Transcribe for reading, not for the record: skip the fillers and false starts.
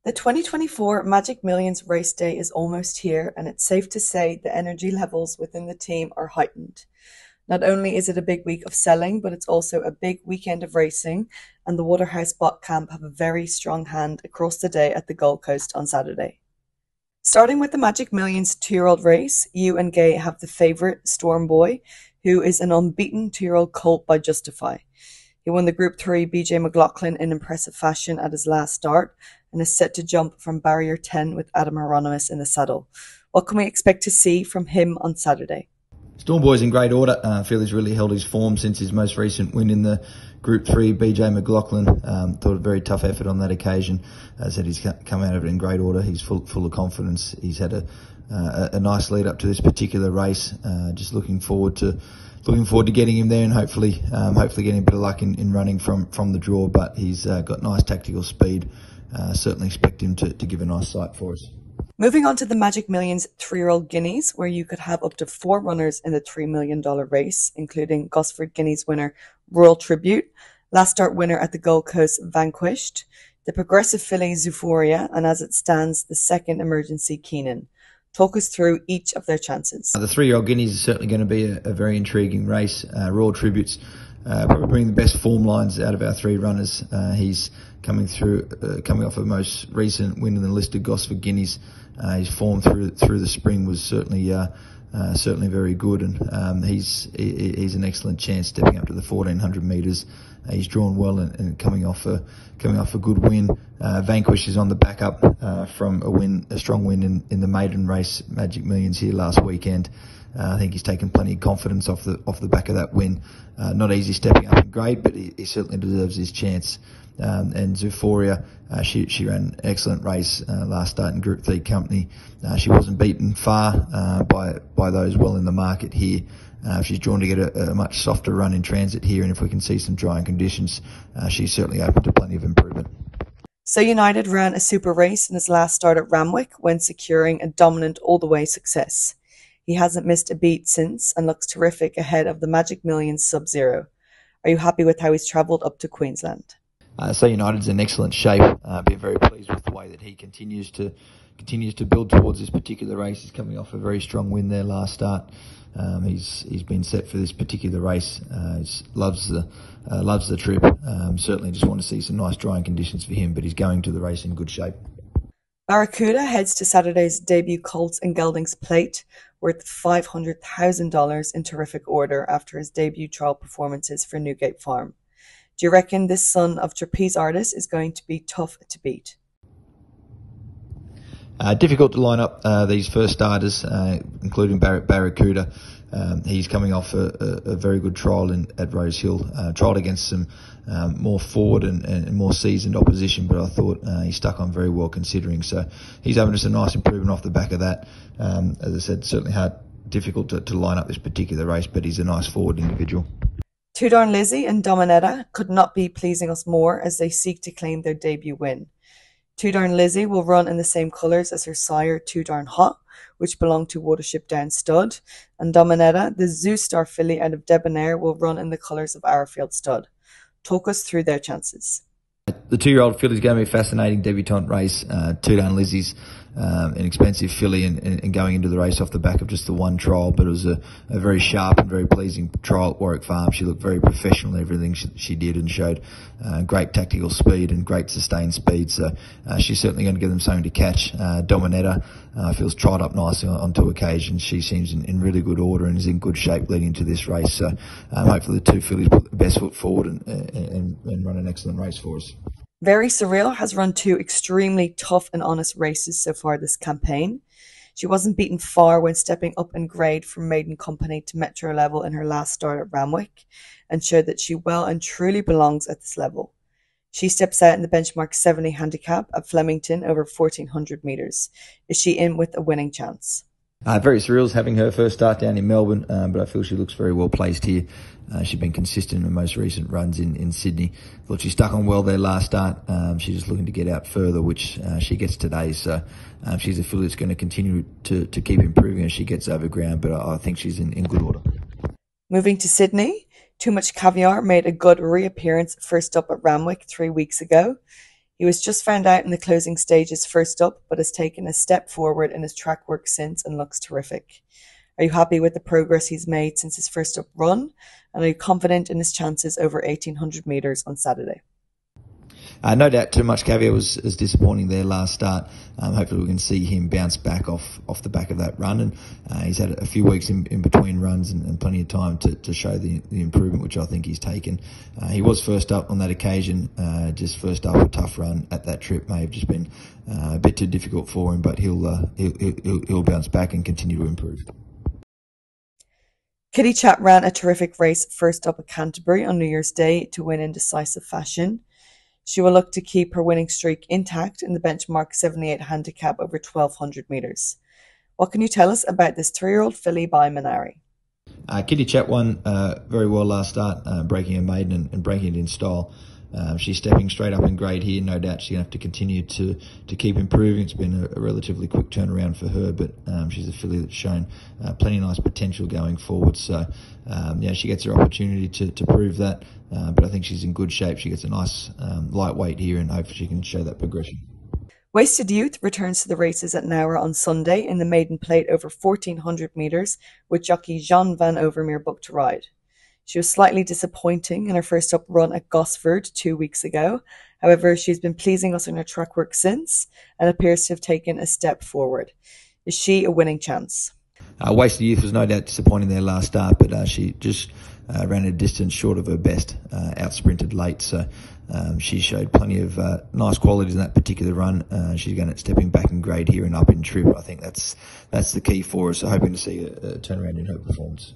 The 2024 Magic Millions race day is almost here, and it's safe to say the energy levels within the team are heightened. Not only is it a big week of selling, but it's also a big weekend of racing, and the Waterhouse Bot Camp have a very strong hand across the day at the Gold Coast on Saturday. Starting with the Magic Millions 2-year-old race, you and Gai have the favourite, Storm Boy, who is an unbeaten 2-year-old colt by Justify. He won the Group 3 BJ McLaughlin in impressive fashion at his last start and is set to jump from barrier 10 with Adam Hieronymus in the saddle. What can we expect to see from him on Saturday? Storm Boy's in great order. I feel he's really held his form since his most recent win in the Group 3 BJ McLaughlin. Thought a very tough effort on that occasion. As I said, he's come out of it in great order. He's full of confidence. He's had a nice lead up to this particular race. Just looking forward to getting him there and hopefully getting a bit of luck in running from the draw. But he's got nice tactical speed. Certainly expect him to give a nice sight for us. Moving on to the Magic Millions 3-year-old Guineas, where you could have up to 4 runners in the $3 million race, including Gosford Guineas winner Royal Tribute, last start winner at the Gold Coast Vanquished, the progressive filly Euphoria, and as it stands, the second emergency Keenan. Talk us through each of their chances. The 3-year-old Guineas is certainly going to be a very intriguing race. Royal Tribute's probably bringing the best form lines out of our 3 runners. He's coming off a most recent win in the listed Gosford Guineas. His form through the spring was certainly very good, and he's an excellent chance stepping up to the 1400 metres. He's drawn well and coming off a good win. Vanquish is on the back up from a strong win in the maiden race Magic Millions here last weekend. I think he's taken plenty of confidence off the back of that win. Not easy stepping up in grade, but he certainly deserves his chance. And Euphoria, she ran an excellent race last start in Group 3 company. She wasn't beaten far by those well in the market here. She's drawn to get a much softer run in transit here, and if we can see some drying conditions, she's certainly open to plenty of improvement. So United ran a super race in his last start at Ramwick when securing a dominant all-the-way success. He hasn't missed a beat since and looks terrific ahead of the Magic Millions Sub-Zero. Are you happy with how he's travelled up to Queensland? So United's in excellent shape. Been very pleased with the way that he continues to build towards this particular race. He's coming off a very strong win there last start. He's been set for this particular race. He loves the trip. Certainly just want to see some nice drying conditions for him, but he's going to the race in good shape. Barracuda heads to Saturday's debut Colts and Geldings Plate, worth $500,000 in terrific order after his debut trial performances for Newgate Farm. Do you reckon this son of trapeze artist is going to be tough to beat? Difficult to line up these first starters, including Barracuda. He's coming off a very good trial at Rosehill. Trialled against some more forward and more seasoned opposition, but I thought he stuck on very well considering. So he's having just a nice improvement off the back of that. As I said, certainly difficult to line up this particular race, but he's a nice forward individual. Too Darn Lizzie and Dominetta could not be pleasing us more as they seek to claim their debut win. Too Darn Lizzie will run in the same colours as her sire, Too Darn Hot, which belonged to Watership Down Stud, and Dominetta, the Zoo Star filly out of Debonair, will run in the colours of Arrowfield Stud. Talk us through their chances. The 2-year-old filly is going to be a fascinating debutante race. Too Darn Lizzie's an expensive filly and going into the race off the back of just the one trial, but it was a very sharp and very pleasing trial at Warwick Farm. She looked very professional in everything she did and showed great tactical speed and great sustained speed. So she's certainly going to give them something to catch. Dominetta feels tried up nicely on 2 occasions. She seems in really good order and is in good shape leading into this race. So hopefully the 2 fillies put the best foot forward and run an excellent race for us. Very Surreal has run 2 extremely tough and honest races so far this campaign. She wasn't beaten far when stepping up in grade from maiden company to metro level in her last start at Ramwick, and showed that she well and truly belongs at this level. She steps out in the benchmark 70 handicap at Flemington over 1400 metres. Is she in with a winning chance? Very Surreal's having her first start down in Melbourne, but I feel she looks very well placed here. She's been consistent in her most recent runs in Sydney. Thought she stuck on well there last start. She's just looking to get out further, which she gets today. So she's a filly that's going to continue to keep improving as she gets over ground, but I think she's in good order. Moving to Sydney, Too Much Caviar made a good reappearance first up at Ramwick 3 weeks ago. He was just found out in the closing stages first up, but has taken a step forward in his track work since and looks terrific. Are you happy with the progress he's made since his first up run? And are you confident in his chances over 1800 metres on Saturday? No doubt too Much Caviar was disappointing there last start. Hopefully we can see him bounce back off the back of that run. And he's had a few weeks in between runs and plenty of time to show the improvement, which I think he's taken. He was first up on that occasion, just first up a tough run at that trip. May have just been a bit too difficult for him, but he'll bounce back and continue to improve. Chap ran a terrific race first up at Canterbury on New Year's Day to win in decisive fashion. She will look to keep her winning streak intact in the benchmark 78 handicap over 1200 metres. What can you tell us about this 3-year-old filly by Minari? Chap won very well last start, breaking a maiden and breaking it in style. She's stepping straight up in grade here. No doubt she's going to have to continue to keep improving. It's been a relatively quick turnaround for her, but she's a filly that's shown plenty of nice potential going forward. So, she gets her opportunity to prove that, but I think she's in good shape. She gets a nice lightweight here, and hopefully she can show that progression. Wast Of Youth returns to the races at Nowra on Sunday in the maiden plate over 1400 metres, with jockey Jean van Overmeer booked to ride. She was slightly disappointing in her first up run at Gosford 2 weeks ago. However, she's been pleasing us in her track work since and appears to have taken a step forward. Is she a winning chance? Wast Of Youth was no doubt disappointing there last start, but she just ran a distance short of her best, out-sprinted late. So she showed plenty of nice qualities in that particular run. She's going to stepping back in grade here and up in trip. I think that's the key for us. So hoping to see a turnaround in her performance.